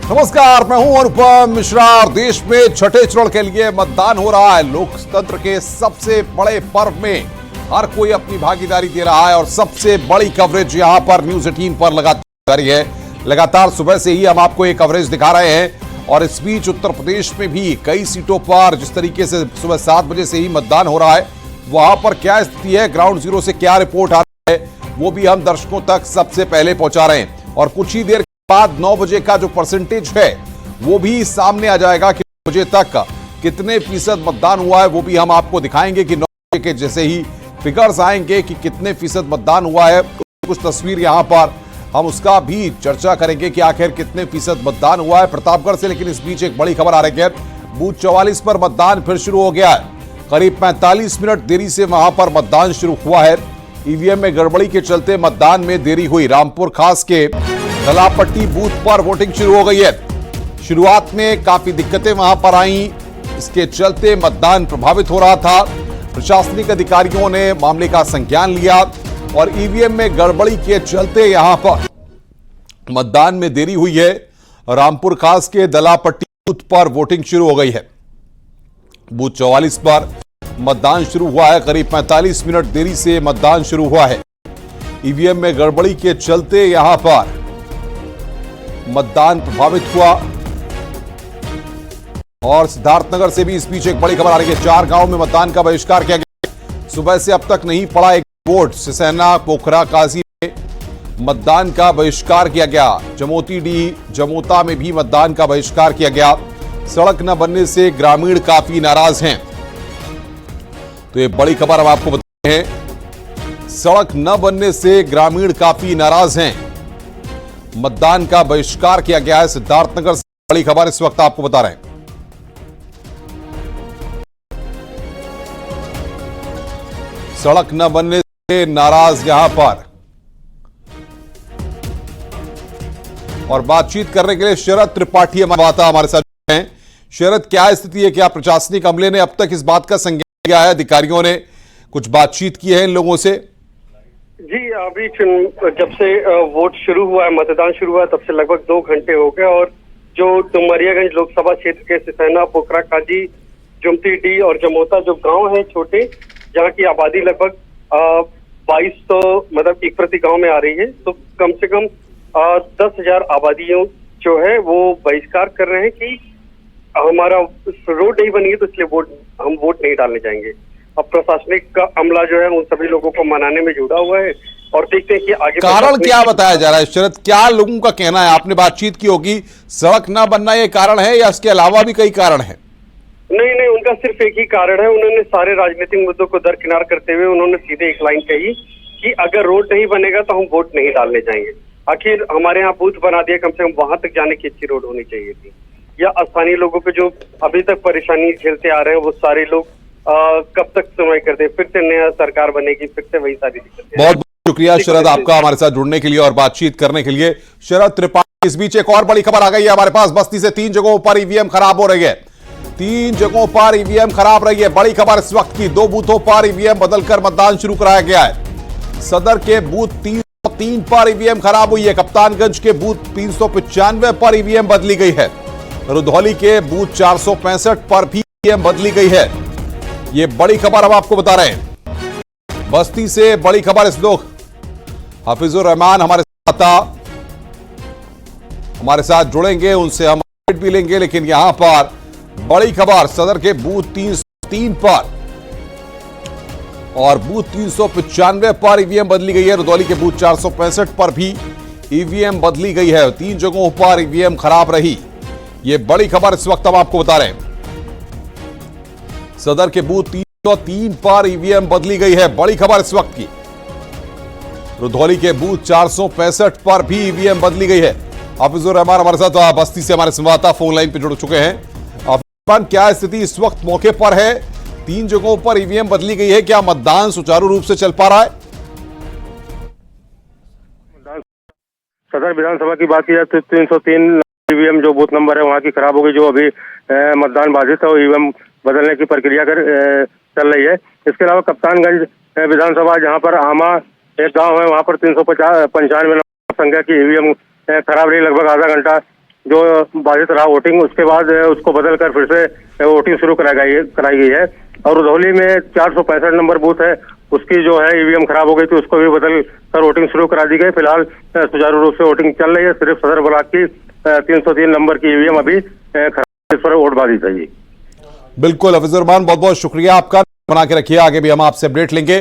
नमस्कार, मैं हूं अनुपम मिश्रा और देश में छठे चरण के लिए मतदान हो रहा है। लोकतंत्र के सबसे बड़े पर्व में हर कोई अपनी भागीदारी दे रहा है और सबसे बड़ी कवरेज यहां पर न्यूज 18 पर लगातार जारी है। लगातार सुबह से ही हम आपको ये कवरेज दिखा रहे हैं और इस बीच उत्तर प्रदेश में भी कई सीटों पर जिस तरीके से सुबह 7 बजे से ही मतदान हो रहा है, वहां पर क्या स्थिति है, ग्राउंड जीरो से क्या रिपोर्ट आ रही है, वो भी हम दर्शकों तक सबसे पहले पहुंचा रहे हैं। और कुछ ही देर बाद 9 बजे का जो परसेंटेज है वो भी सामने आ जाएगा कि 9 बजे तक कितने फीसद मतदान हुआ है, वो भी हम आपको दिखाएंगे कि 9 बजे के जैसे ही फिगर्स आएंगे कि कितने फीसद मतदान हुआ है। कुछ तस्वीर यहां पर हम उसका भी चर्चा करेंगे कि आखिर कितने फीसद मतदान हुआ है प्रतापगढ़ से। लेकिन इस बीच एक बड़ी खबर आ रही है, बूथ 44 पर मतदान फिर शुरू हो गया है। करीब 45 मिनट देरी से वहां पर मतदान शुरू हुआ है। ईवीएम में गड़बड़ी के चलते मतदान में देरी हुई। रामपुर खास के दलापट्टी बूथ पर वोटिंग शुरू हो गई है। शुरुआत में काफी दिक्कतें वहां पर आई, इसके चलते मतदान प्रभावित हो रहा था। प्रशासनिक अधिकारियों ने मामले का संज्ञान लिया और ईवीएम में गड़बड़ी के चलते यहां पर मतदान में देरी हुई है। रामपुर खास के दलापट्टी बूथ पर वोटिंग शुरू हो गई है। बूथ 44 पर मतदान शुरू हुआ है। करीब 45 मिनट देरी से मतदान शुरू हुआ है। ईवीएम में गड़बड़ी के चलते यहां पर मतदान प्रभावित हुआ। और सिद्धार्थनगर से भी इस बीच एक बड़ी खबर आ रही है, 4 गांव में मतदान का बहिष्कार किया गया। सुबह से अब तक नहीं पड़ा एक वोट। सिसैना, पोखरा, काजी में मतदान का बहिष्कार किया गया। जमोती डी, जमोता में भी मतदान का बहिष्कार किया गया। सड़क न बनने से ग्रामीण काफी नाराज हैं। तो ये बड़ी खबर हम आपको बता रहे हैं, सड़क न बनने से ग्रामीण काफी नाराज हैं। मतदान का बहिष्कार किया गया है। सिद्धार्थनगर से बड़ी खबर इस वक्त आपको बता रहे हैं। सड़क न बनने से नाराज यहां पर। और बातचीत करने के लिए शरद त्रिपाठी हमारे साथ हैं। शरद, क्या स्थिति है? क्या प्रशासनिक अमले ने अब तक इस बात का संज्ञान लिया है? अधिकारियों ने कुछ बातचीत की है इन लोगों से? जी, अभी जब से वोट शुरू हुआ है, मतदान शुरू हुआ है, तब से लगभग 2 घंटे हो गए। और जो डुमरियागंज लोकसभा क्षेत्र के सिसैना, पोखरा, काजी, जुमती डी और जमोता जो गांव हैं छोटे, जहां की आबादी लगभग 2200 मतलब एक प्रति गांव में आ रही है, तो कम से कम 10,000 आबादियों जो है वो बहिष्कार कर रहे हैं कि हमारा रोड नहीं बनी है तो इसलिए हम वोट नहीं डालने जाएंगे। अब प्रशासनिक का अमला जो है उन सभी लोगों को मनाने में जुड़ा हुआ है और देखते हैं कि आगे कारण क्या बताया जा रहा है। शरद, क्या लोगों का कहना है? आपने बातचीत की होगी, सड़क ना बनना ये कारण है या इसके अलावा भी कई कारण है? नहीं, उनका सिर्फ एक ही कारण है। उन्होंने सारे राजनीतिक मुद्दों को दरकिनार करते हुए उन्होंने सीधे एक लाइन कही कि अगर रोड नहीं बनेगा तो हम वोट नहीं डालने जाएंगे। आखिर हमारे यहाँ बूथ बना दिया, कम से कम वहां तक जाने की अच्छी रोड होनी चाहिए थी। या स्थानीय लोगों को जो अभी तक परेशानी झेलते आ रहे हैं वो सारे लोग कब तक सुनवाई करते हैं? फिर से नया सरकार बनेगी, फिर से वही सारी दिक्कतें। बहुत बहुत शुक्रिया शरद आपका हमारे साथ जुड़ने के लिए और बातचीत करने के लिए। शरद त्रिपाठी। इस बीच एक और बड़ी खबर आ गई है हमारे पास। बस्ती से 3 जगहों पर ईवीएम खराब हो रही है। 3 जगहों पर ईवीएम खराब रही है। बड़ी खबर इस वक्त की, 2 बूथों पर ईवीएम बदलकर मतदान शुरू कराया गया है। सदर के बूथ 303 पर ईवीएम खराब हुई है। कप्तानगंज के बूथ 395 पर ईवीएम बदली गई है। रुधौली के बूथ 465 पर भी ईवीएम बदली गई है। ये बड़ी खबर हम आपको बता रहे हैं। बस्ती से बड़ी खबर इस लोग हफीजुर रहमान हमारे साथ जुड़ेंगे, उनसे हम अपडेट भी लेंगे। लेकिन यहां पर बड़ी खबर सदर के बूथ 303 पर और बूथ 395 पर ईवीएम बदली गई है। रुधौली के बूथ 465 पर भी ईवीएम बदली गई है। 3 जगहों पर ईवीएम खराब रही। ये बड़ी खबर इस वक्त हम आपको बता रहे हैं। सदर के बूथ 303 पर ईवीएम बदली गई है। बड़ी खबर इस वक्त की। रुधौली के बूथ 465 पर भी ईवीएम बदली गई है। हफीजुर रहमान हमारे साथ बस्ती से हमारे संवाददाता फोन लाइन पर जुड़ चुके हैं। हफीजुर, क्या स्थिति इस वक्त मौके पर है? 3 जगहों पर ईवीएम बदली गई है, क्या मतदान सुचारू रूप से चल पा रहा है? सदर विधानसभा की बात की जाए तो 303 ईवीएम जो बूथ नंबर है वहाँ की खराब हो गई, जो अभी मतदान बाधित है और ईवीएम बदलने की प्रक्रिया चल रही है। इसके अलावा कप्तानगंज विधानसभा जहाँ पर आमा एक गांव है, वहाँ पर 395 संख्या की ईवीएम खराब रही। लगभग आधा घंटा जो बाधित रहा वोटिंग, उसके बाद उसको बदलकर फिर से वोटिंग शुरू कराई गई है। और उधौली में 465 नंबर बूथ है, उसकी जो है ईवीएम खराब हो गई थी, उसको भी बदल कर वोटिंग शुरू करा दी गई। फिलहाल सुचारू रूप से वोटिंग चल रही है। सिर्फ सदर ब्लॉक की 303 नंबर की ईवीएम अभी खराब, इस पर वोट बाधित है। जी बिल्कुल हफीजुर रहमान, बहुत बहुत शुक्रिया आपका, बना के रखिए, आगे भी हम आपसे अपडेट लेंगे।